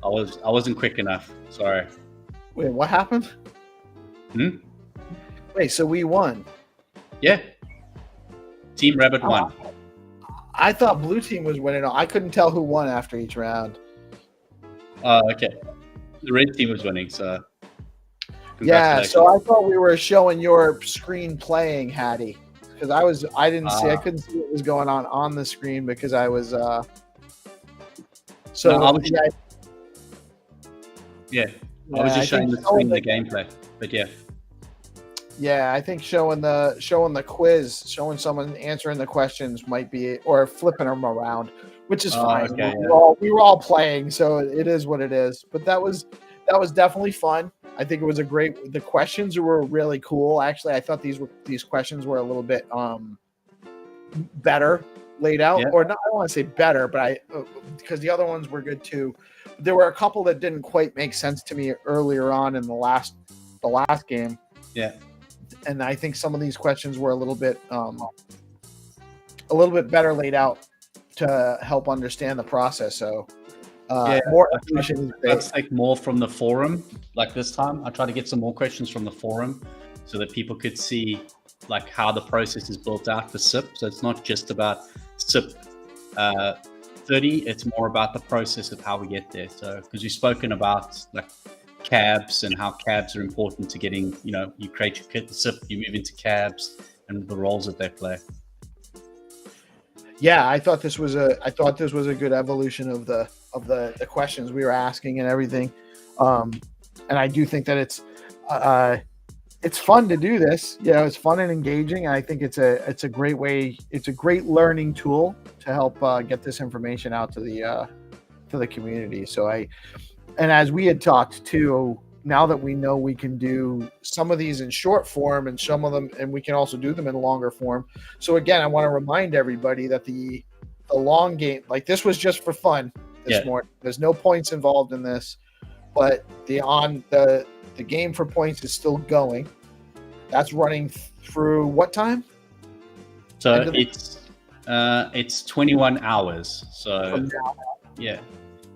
I wasn't quick enough. Sorry. Wait, what happened? Wait, so we won? Yeah. Team Rabbit won. I thought blue team was winning. I couldn't tell who won after each round. Okay. The red team was winning, so yeah. So I thought we were showing your screen playing, Haddy. because I didn't see, I couldn't see what was going on the screen because I was so No, I was, yeah, I was I just showing think the screen the gameplay, but yeah. Yeah, I think showing the quiz, showing someone answering the questions might be, or flipping them around, which is fine. Okay, We were all playing, so it is what it is. But that was definitely fun. I think it was the questions were really cool. Actually, I thought these questions were a little bit better laid out, Yeah. or not. I don't want to say better, but because the other ones were good too. There were a couple that didn't quite make sense to me earlier on in the last game. Yeah. And I think some of these questions were a little bit better laid out to help understand the process. So more information is great. Let's take more from the forum. Like this time, I try to get some more questions from the forum so that people could see like how the process is built out for SIP. So it's not just about SIP 30, it's more about the process of how we get there. So because you've spoken about like cabs and how cabs are important to getting, you create your SIP, you move into cabs and the roles that they play. Yeah, I thought this was a good evolution of the questions we were asking and everything. And I do think that it's fun to do this. It's fun and engaging. And I think it's a great way. It's a great learning tool to help get this information out to the community. So and as we had talked too, now that we know we can do some of these in short form and some of them, and we can also do them in longer form. So again, I want to remind everybody that the long game, like this was just for fun this morning. There's no points involved in this, but the game for points is still going. That's running through what time? So it's 21 hours. So yeah.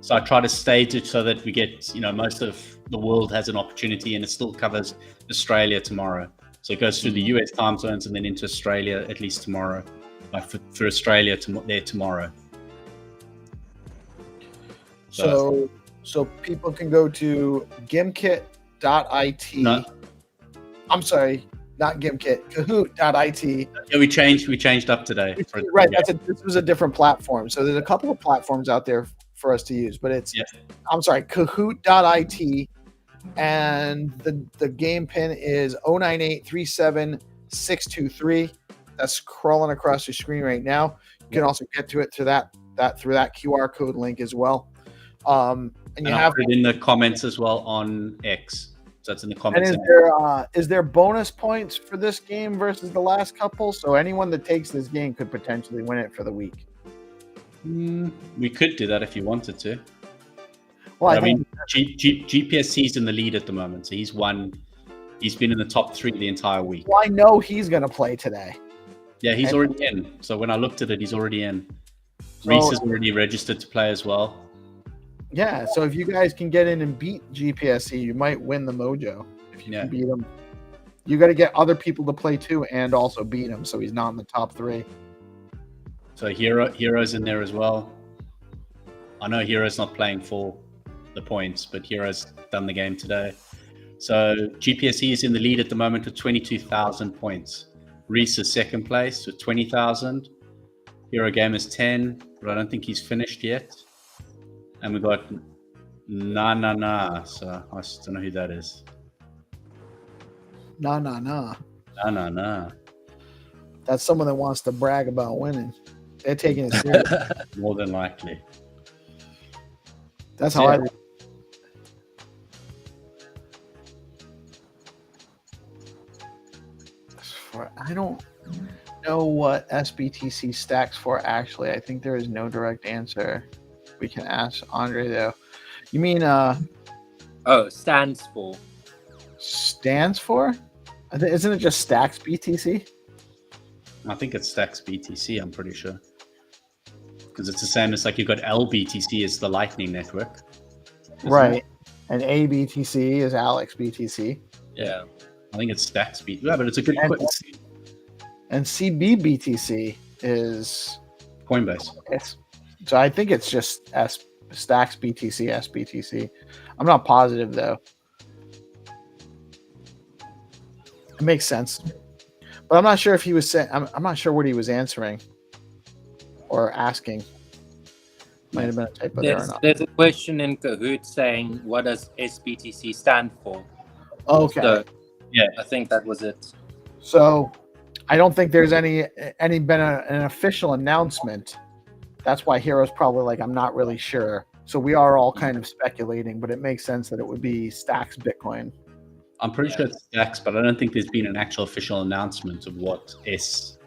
So I try to stage it so that we get, most of the world has an opportunity, and it still covers Australia tomorrow. So it goes through the US time zones and then into Australia at least tomorrow. For Australia there tomorrow. So people can go to gimkit.it. No. I'm sorry, not Gimkit, Kahoot.it. Yeah, we changed up today. Right, this was a different platform. So there's a couple of platforms out there for us to use, but it's I'm sorry, Kahoot.it, and the game pin is 0983763. That's crawling across your screen right now. You can also get to it through that QR code link as well. And you have it in the comments as well on X. So it's in the comments. And is there bonus points for this game versus the last couple? So anyone that takes this game could potentially win it for the week. We could do that if you wanted to. Well, I mean, GPSC's in the lead at the moment, so he's won. He's been in the top 3 the entire week. Well, I know he's going to play today. Yeah, he's already in. So when I looked at it, he's already in. Reece is already registered to play as well. Yeah, so if you guys can get in and beat GPSC, you might win the mojo. If you can beat him, you got to get other people to play too, and also beat him, so he's not in the top 3. So Hero's in there as well. I know Hero's not playing for the points, but Hero's done the game today. So GPSC is in the lead at the moment with 22,000 points. Reece is second place with 20,000. Hero Game is 10, but I don't think he's finished yet. And we got Na. So I just don't know who that is. Na. Na. That's someone that wants to brag about winning. They're taking it serious. More than likely. That's how I. I don't know what SBTC stacks for. Actually, I think there is no direct answer. We can ask Andre though. You mean stands for? Stands for? Isn't it just stacks BTC? I think it's stacks BTC. I'm pretty sure. Because it's the same as like you've got LBTC as the Lightning Network. Right. And ABTC is Alex BTC. Yeah. I think it's stacks BTC. Yeah, but it's a good question. And CBBTC is Coinbase. So I think it's just stacks BTC, SBTC. I'm not positive though. It makes sense. But I'm not sure if he was saying. I'm not sure what he was answering or asking. Might have been a typo there or not. There's a question in Kahoot saying, what does SBTC stand for? Okay. So, Yeah. I think that was it. So I don't think there's any been an official announcement. That's why Hero's probably like, I'm not really sure. So we are all kind of speculating, but it makes sense that it would be Stacks Bitcoin. I'm pretty sure it's Stacks, but I don't think there's been an actual official announcement of what S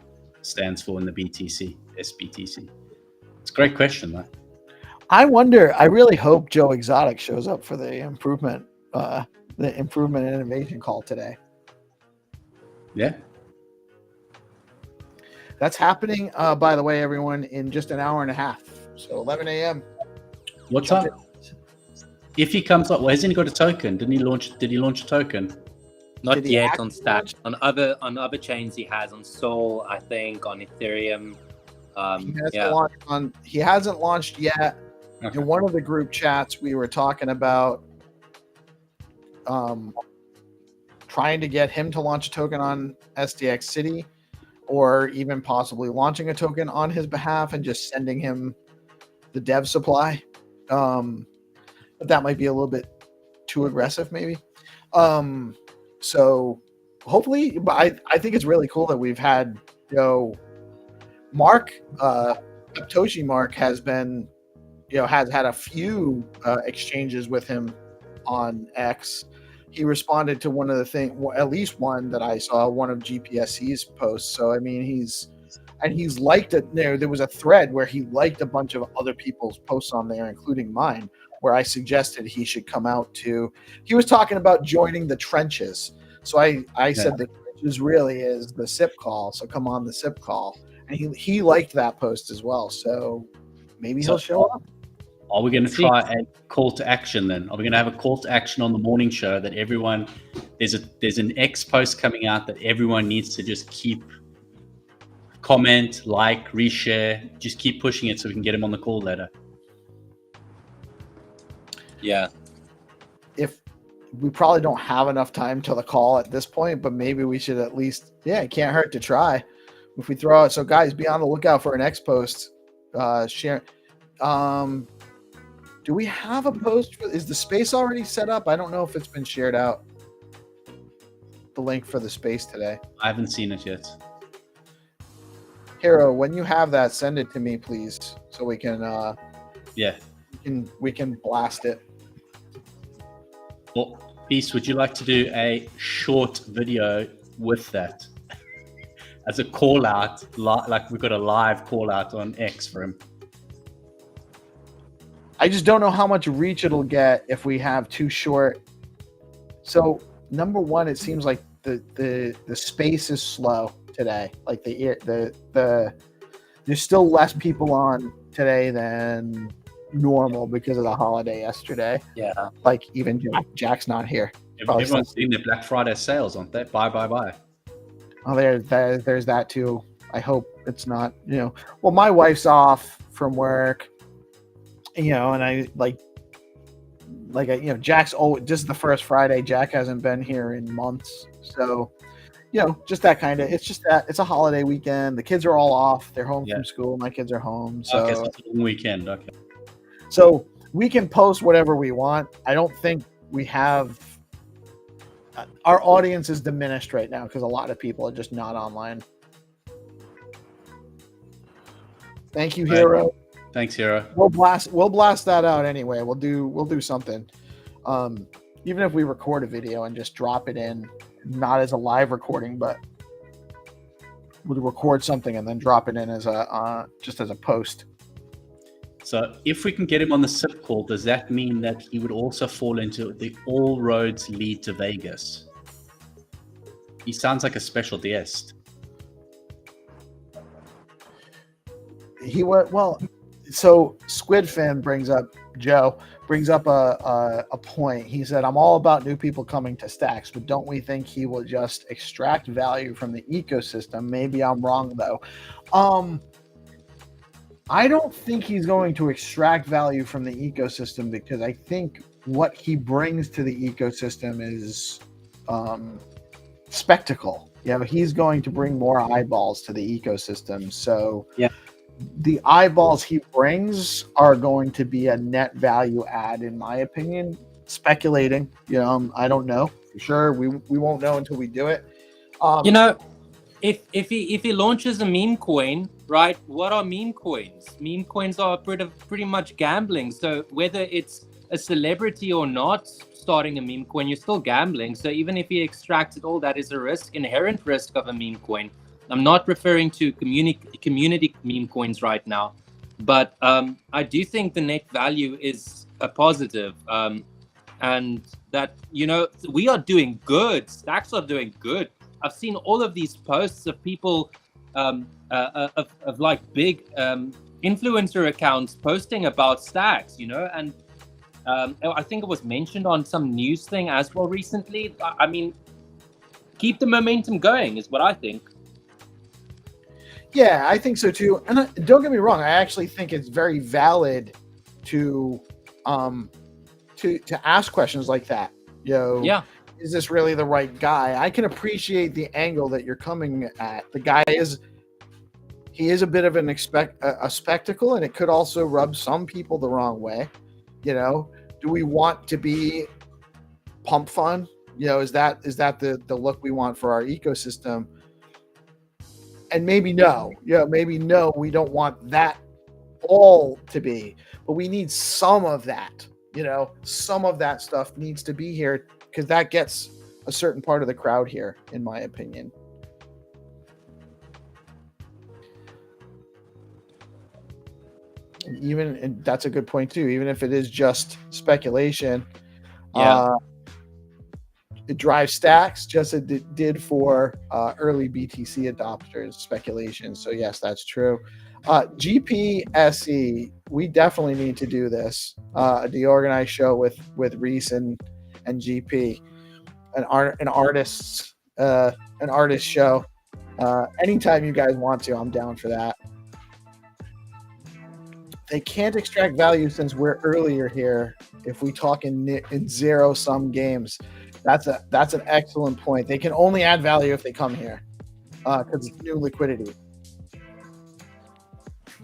stands for in the BTC, SBTC. It's a great question, though. I wonder. I really hope Joe Exotic shows up for the improvement and innovation call today. Yeah. That's happening, by the way, everyone, in just an hour and a half. So 11 a.m. What's up? If he comes up, well, hasn't he got a token? Did he launch a token? Not yet on Stacks. On other chains he has, on Sol, I think, on Ethereum. He hasn't launched yet. Okay. In one of the group chats, we were talking about trying to get him to launch a token on SDX City, or even possibly launching a token on his behalf and just sending him the dev supply. But that might be a little bit too aggressive, maybe. So hopefully, but I think it's really cool that we've had, Mark, Toshi Mark has been, has had a few exchanges with him on X. He responded to one of the things, at least one that I saw, one of GPSC's posts. So, I mean, he's liked it. There was a thread where he liked a bunch of other people's posts on there, including mine, where I suggested he should come out to. He was talking about joining the trenches. So I said the trenches really is the SIP call. So come on the SIP call. And he liked that post as well. So maybe he'll show up. Are we going to try a call to action then? Are we going to have a call to action on the morning show that everyone, there's an X post coming out that everyone needs to just keep comment, like, reshare, just keep pushing it so we can get him on the call later. Yeah. If we probably don't have enough time till the call at this point, but maybe we should at least, it can't hurt to try. If we throw out, so guys, be on the lookout for an X post. Share. Do we have a post? Is the space already set up? I don't know if it's been shared out. The link for the space today. I haven't seen it yet. Hero, when you have that, send it to me, please, so we can. We can blast it. Well, Peace, would you like to do a short video with that as a call out, like we've got a live call out on X for him? I just don't know how much reach it'll get if we have too short. So number one, it seems like the space is slow today. Like there's still less people on today than normal because of the holiday yesterday. Yeah. Like even Jack's not here. Everyone's doing their Black Friday sales, aren't they? Buy. Oh, there's that too. I hope it's not, well, my wife's off from work, and I Jack's this is the first Friday. Jack hasn't been here in months. So, just that kind of, it's just that it's a holiday weekend. The kids are all off. They're home from school. My kids are home. So, okay, so it's a long weekend. Okay. So we can post whatever we want. I don't think we have, our audience is diminished right now because a lot of people are just not online. Thank you, Hero. Thanks, Hero. We'll blast that out anyway. We'll do something. Even if we record a video and just drop it in, not as a live recording, but we'll record something and then drop it in as just as a post. So if we can get him on the SIP call, does that mean that he would also fall into the all roads lead to Vegas? He sounds like a special guest. So Squidfin brings up a point. He said, I'm all about new people coming to Stacks, but don't we think he will just extract value from the ecosystem? Maybe I'm wrong though. I don't think he's going to extract value from the ecosystem, because I think what he brings to the ecosystem is spectacle. You know, he's going to bring more eyeballs to the ecosystem. So Yeah. the eyeballs he brings are going to be a net value add, in my opinion. Speculating, you know, I don't know for sure. We won't know until we do it. You know, if he launches a meme coin, right? What are meme coins? Meme coins are pretty much gambling. So whether it's a celebrity or not starting a meme coin, you're still gambling. So even if he extracts it all, that is a risk, inherent risk of a meme coin. I'm not referring to community meme coins right now, but I do think the net value is a positive, and that, you know, we are doing good. Stacks are doing good. I've seen all of these posts of people, of like big influencer accounts posting about stacks, you know, and I think it was mentioned on some news thing as well recently. I mean, keep the momentum going is what I think. Yeah, I think so too. And don't get me wrong, I actually think it's very valid to ask questions like that. You know, Yeah. Is this really the right guy? I can appreciate the angle that you're coming at. The guy is a bit of a spectacle, and it could also rub some people the wrong way. You know, do we want to be pump fun? You know, is that the look we want for our ecosystem? And maybe no. Yeah, maybe no, we don't want that all to be, but we need some of that. You know, some of that stuff needs to be here, because that gets a certain part of the crowd here, in my opinion. And that's a good point too. Even if it is just speculation, it drives stacks just as it did for early BTC adopters. Speculation. So yes, that's true. GPSE, we definitely need to do this. A DeOrganized show with Reece and GP, an artist show. Anytime you guys want to, I'm down for that. They can't extract value since we're earlier here. If we talk in zero sum games, that's an excellent point. They can only add value if they come here, because it's new liquidity.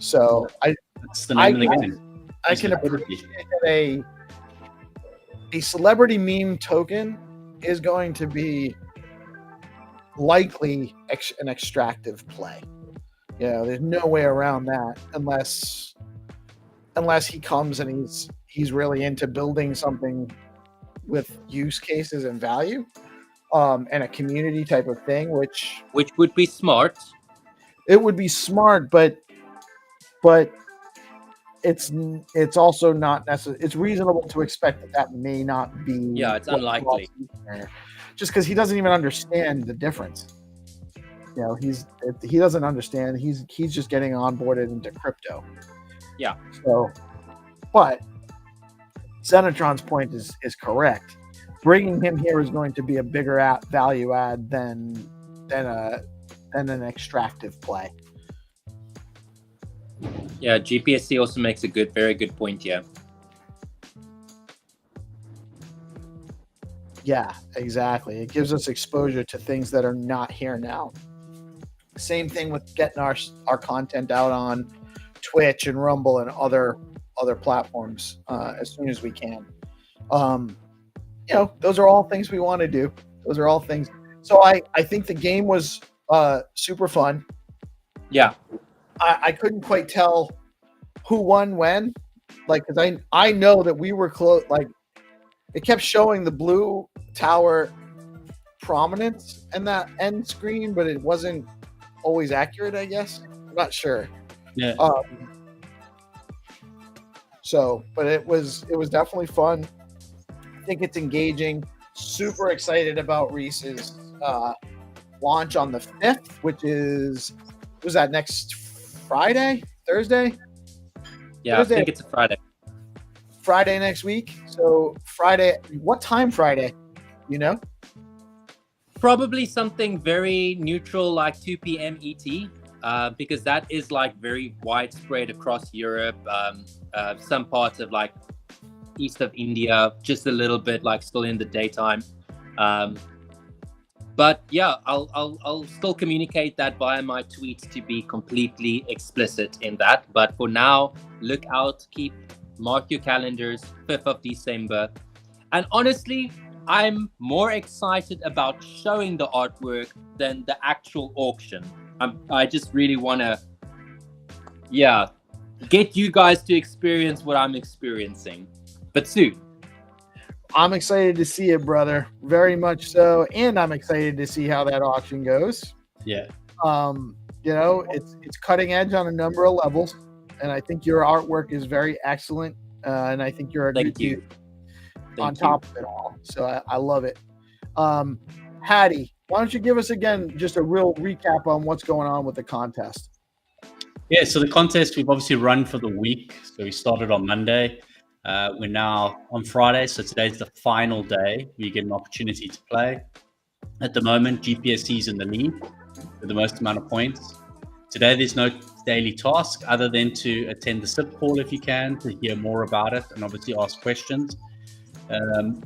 So that's the name of the game. I can appreciate that a celebrity meme token is going to be likely an extractive play. You know, there's no way around that unless he comes and he's really into building something with use cases and value, and a community type of thing, which would be smart. It would be smart, but it's also not necessary. It's reasonable to expect that may not be. Yeah, it's unlikely. Just because he doesn't even understand the difference. You know, he doesn't understand. He's just getting onboarded into crypto. Yeah. So, but Zenatron's point is correct. Bringing him here is going to be a bigger value add than an extractive play. Yeah, GPSC also makes a very good point here. Yeah, exactly. It gives us exposure to things that are not here now. Same thing with getting our content out on Twitch and Rumble and other platforms as soon as we can. You know, those are all things we want to do. Those are all things. So I think the game was super fun. Yeah. I couldn't quite tell who won when, like, because I know that we were close. Like, it kept showing the blue tower prominence in that end screen, but it wasn't always accurate, I guess. I'm not sure. Yeah. So, but it was definitely fun. I think it's engaging. Super excited about Reece's launch on the 5th, which was that next Thursday? Yeah, Thursday. I think it's a Friday next week. So Friday, what time Friday? You know? Probably something very neutral, like 2 p.m. ET, because that is like very widespread across Europe. Some parts of like east of India, just a little bit like still in the daytime. But yeah, I'll still communicate that via my tweets to be completely explicit in that. But for now, look out, mark your calendars, 5th of December. And honestly, I'm more excited about showing the artwork than the actual auction. I just really want to, get you guys to experience what I'm experiencing. But soon. I'm excited to see it, brother. Very much so. And I'm excited to see how that auction goes. Yeah. It's cutting edge on a number of levels. And I think your artwork is very excellent. And I think you're a good dude on top of it all. So I love it. Haddy, why don't you give us again just a real recap on what's going on with the contest? Yeah, so the contest we've obviously run for the week. So we started on Monday. We're now on Friday, so today's the final day where you get an opportunity to play. At the moment, GPSC is in the lead with the most amount of points. Today, there's no daily task other than to attend the SIP call if you can, to hear more about it and obviously ask questions.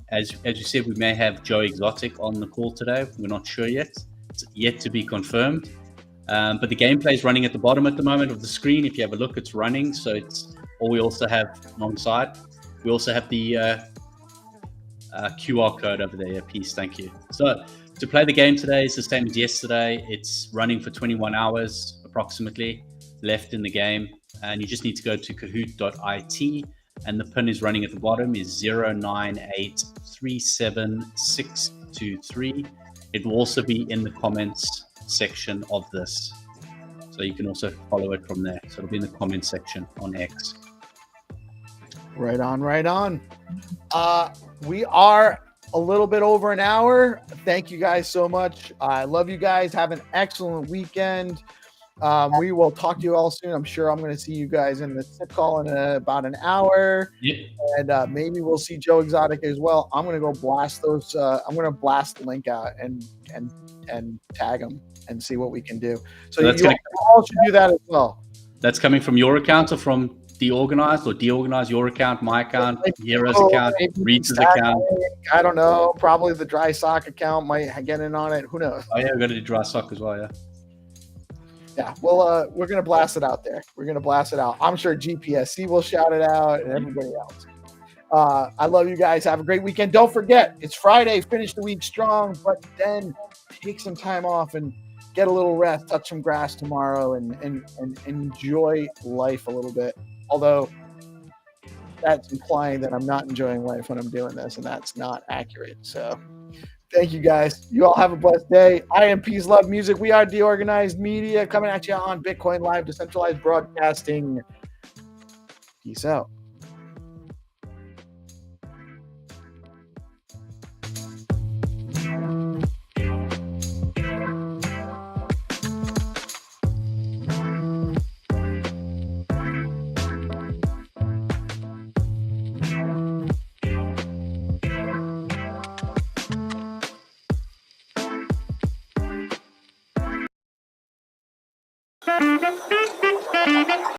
As you said, we may have Joe Exotic on the call today. We're not sure yet. It's yet to be confirmed. But the gameplay is running at the bottom at the moment of the screen. If you have a look, it's running. So we also have alongside, we also have the QR code over there. Peace, thank you. So to play the game today, it's the same as yesterday. It's running for 21 hours approximately left in the game. And you just need to go to kahoot.it. And the pin is running at the bottom is 09837623. It will also be in the comments section of this. So you can also follow it from there. So it'll be in the comment section on X. Right on, right on. We are a little bit over an hour. Thank you guys so much. I love you guys. Have an excellent weekend. We will talk to you all soon. I'm sure I'm going to see you guys in the SIP call in about an hour. Yep. And maybe we'll see Joe Exotic as well. I'm going to go blast those. I'm going to blast the link out and tag them and see what we can do. So you all should do that as well. That's coming from your account or from DeOrganized, or DeOrganized your account, my account, Hero's account, Reece's account? I don't know. Probably the Dry Sock account might get in on it. Who knows? Oh yeah, we've got to do Dry Sock as well, yeah. Yeah, well, we're going to blast it out there. We're going to blast it out. I'm sure GPSC will shout it out and everybody else. I love you guys. Have a great weekend. Don't forget, it's Friday. Finish the week strong, but then take some time off and get a little rest, touch some grass tomorrow, and enjoy life a little bit. Although that's implying that I'm not enjoying life when I'm doing this, and that's not accurate. So thank you guys. You all have a blessed day. I am PeaceLoveMusic. We are DeOrganized Media, coming at you on BitcoinLive, Decentralized Broadcasting. Peace out.